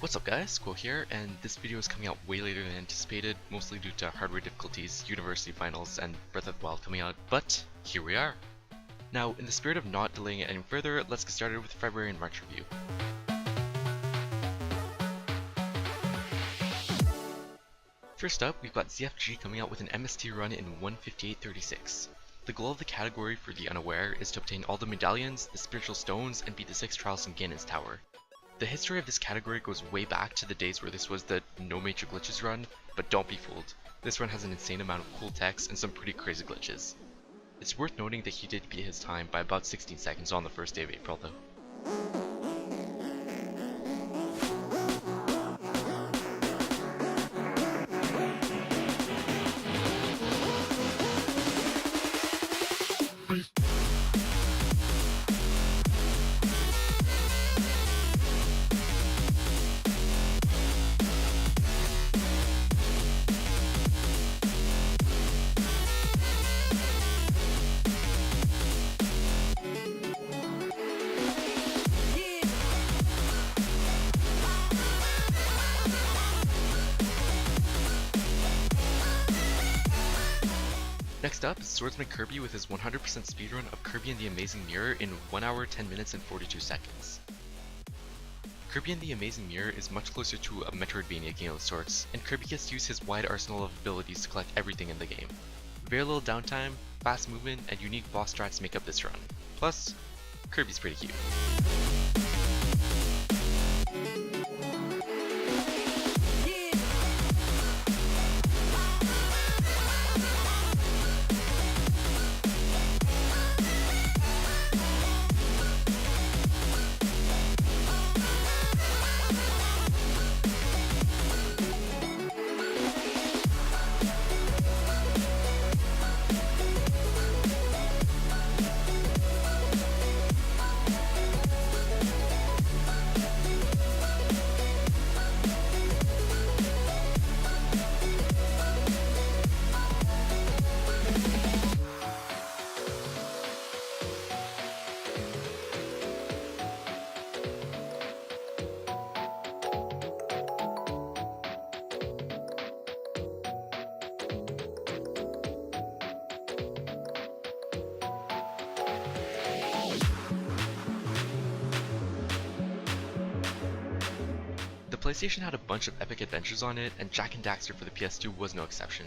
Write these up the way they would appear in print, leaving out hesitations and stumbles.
What's up guys, Squirrel here, and this video is coming out way later than anticipated, mostly due to hardware difficulties, university finals, and Breath of the Wild coming out, but here we are. Now, in the spirit of not delaying it any further, let's get started with the February and March review. First up, we've got ZFG coming out with an MST run in 1:58:36. The goal of the category for the unaware is to obtain all the medallions, the spiritual stones, and beat the 6 trials in Ganon's Tower. The history of this category goes way back to the days where this was the no major glitches run, but don't be fooled. This run has an insane amount of cool techs and some pretty crazy glitches. It's worth noting that he did beat his time by about 16 seconds on the first day of April though. Next up is Swordsman Kirby with his 100% speedrun of Kirby and the Amazing Mirror in 1 hour, 10 minutes, and 42 seconds. Kirby and the Amazing Mirror is much closer to a Metroidvania game of sorts, and Kirby gets to use his wide arsenal of abilities to collect everything in the game. Very little downtime, fast movement, and unique boss strats make up this run. Plus, Kirby's pretty cute. The PlayStation had a bunch of epic adventures on it, and Jak and Daxter for the PS2 was no exception.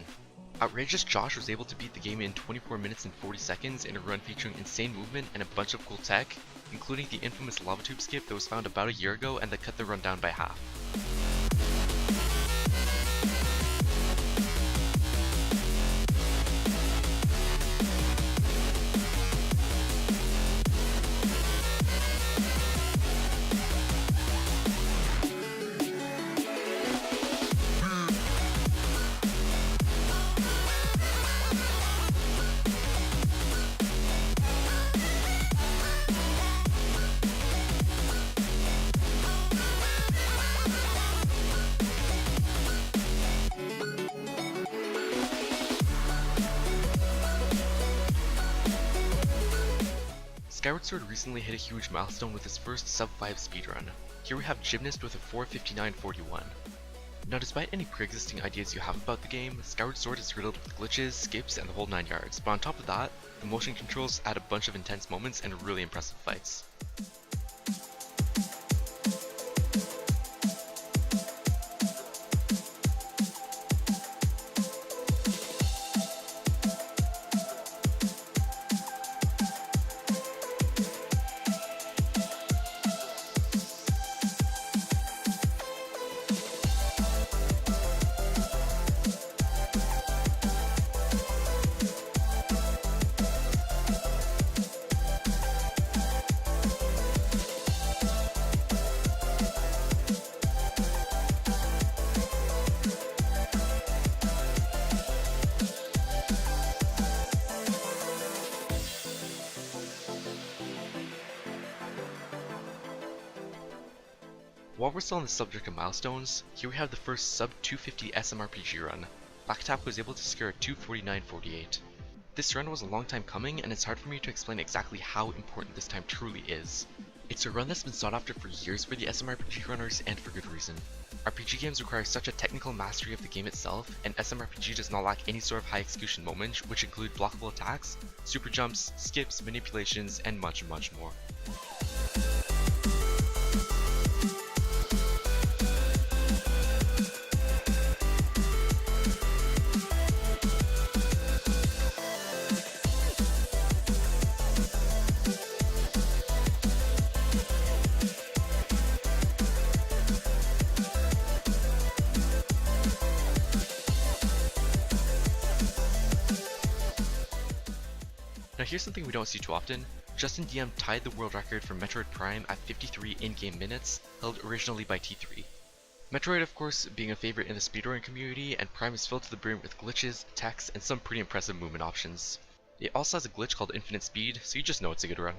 Outrageous Josh was able to beat the game in 24 minutes and 40 seconds in a run featuring insane movement and a bunch of cool tech, including the infamous lava tube skip that was found about a year ago and that cut the run down by half. Skyward Sword recently hit a huge milestone with his first sub-5 speedrun. Here we have Gymnast with a 4:59:41. Now despite any pre-existing ideas you have about the game, Skyward Sword is riddled with glitches, skips, and the whole 9 yards, but on top of that, the motion controls add a bunch of intense moments and really impressive fights. While we're still on the subject of milestones, here we have the first sub 250 SMRPG run. Blacktap was able to secure a 2:49:48. This run was a long time coming, and it's hard for me to explain exactly how important this time truly is. It's a run that's been sought after for years for the SMRPG runners, and for good reason. RPG games require such a technical mastery of the game itself, and SMRPG does not lack any sort of high execution moments, which include blockable attacks, super jumps, skips, manipulations, and much more. Now here's something we don't see too often. Justin DM tied the world record for Metroid Prime at 53 in-game minutes, held originally by T3. Metroid, of course, being a favorite in the speedrunning community, and Prime is filled to the brim with glitches, techs, and some pretty impressive movement options. It also has a glitch called infinite speed, so you just know it's a good run.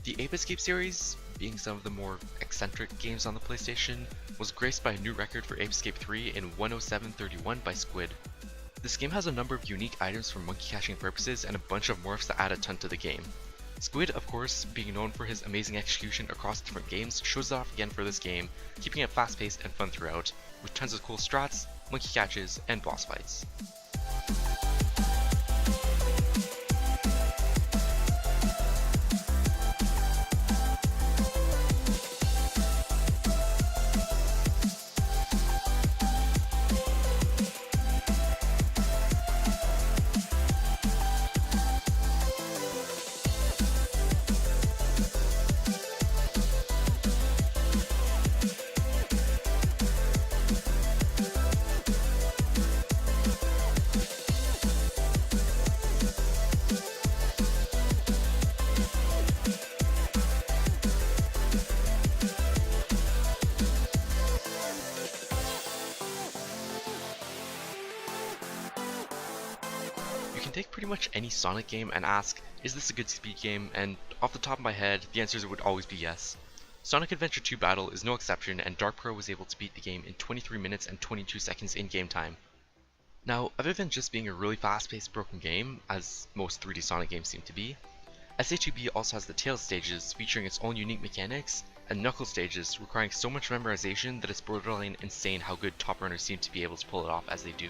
The Ape Escape series, being some of the more eccentric games on the PlayStation, was graced by a new record for Ape Escape 3 in 107.31 by Squid. This game has a number of unique items for monkey catching purposes and a bunch of morphs that add a ton to the game. Squid, of course, being known for his amazing execution across different games, shows it off again for this game, keeping it fast paced and fun throughout, with tons of cool strats, monkey catches, and boss fights. You can take pretty much any Sonic game and ask, is this a good speed game? And off the top of my head, the answers would always be yes. Sonic Adventure 2 Battle is no exception, and Dark Pro was able to beat the game in 23 minutes and 22 seconds in game time. Now, other than just being a really fast-paced broken game, as most 3D Sonic games seem to be, SA2B also has the Tails stages featuring its own unique mechanics, and Knuckles stages requiring so much memorization that it's borderline insane how good top runners seem to be able to pull it off as they do.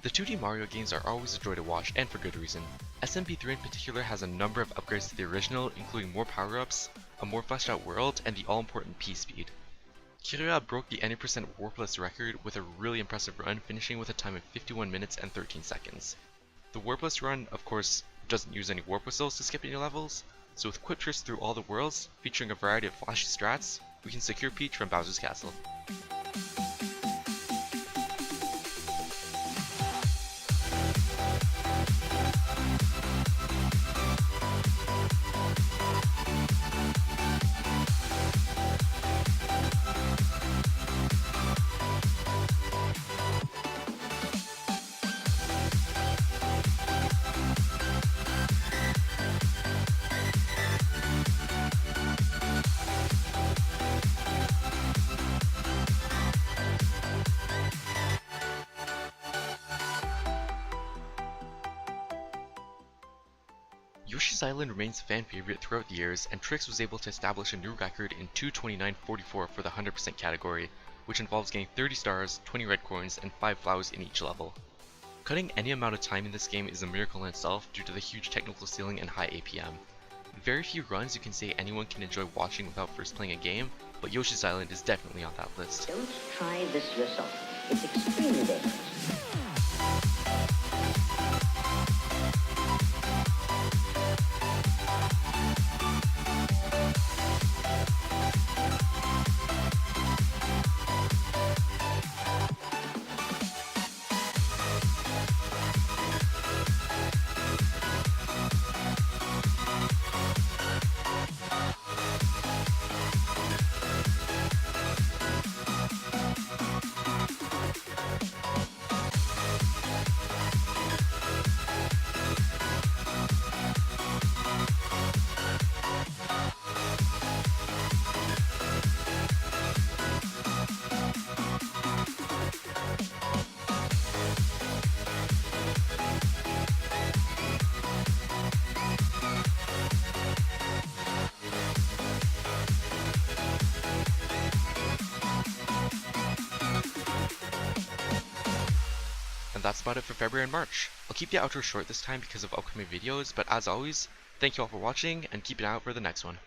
The 2D Mario games are always a joy to watch, and for good reason. SMP3 in particular has a number of upgrades to the original, including more power-ups, a more fleshed out world, and the all-important P-speed. Kiria broke the any percent warpless record with a really impressive run, finishing with a time of 51 minutes and 13 seconds. The warpless run, of course, doesn't use any warp whistles to skip any levels, so with quick trips through all the worlds, featuring a variety of flashy strats, we can secure Peach from Bowser's Castle. Yoshi's Island remains a fan favorite throughout the years, and Trix was able to establish a new record in 2:29:44 for the 100% category, which involves getting 30 stars, 20 red coins, and 5 flowers in each level. Cutting any amount of time in this game is a miracle in itself due to the huge technical ceiling and high APM. Very few runs you can say anyone can enjoy watching without first playing a game, but Yoshi's Island is definitely on that list. Don't try this yourself. It's extremely dangerous. And that's about it for February and March. I'll keep the outro short this time because of upcoming videos, but as always, thank you all for watching, and keep an eye out for the next one.